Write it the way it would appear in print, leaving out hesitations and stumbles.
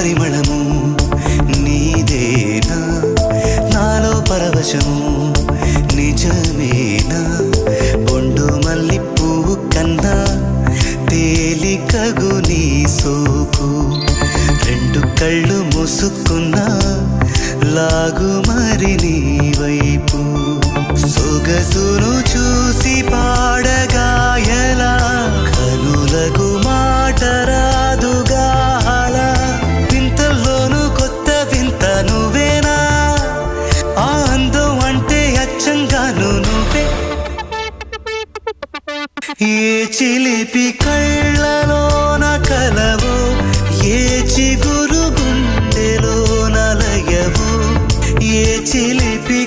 పరిమళము నీదేనా నాలో పరవశము నిజమేనా బొండు మల్లి పువ్వు కన్నా తేలికగు నీ సోకు రెండు కళ్ళు మూసుకున్నా లాగు మరి నీ వైపు సొగసును చూసి పాడగాయలా కనులకు మాట రాదుగా అలా వింతల్లోనూ కొత్త వింత నువ్వేనా ఆ అందం అంటే అచ్చంగాను నువ్వే ఏ చిలిపి కళ్ళలోన కలవో ఏ చిగురు గుండెలో నలయవో ఏ చిలిపి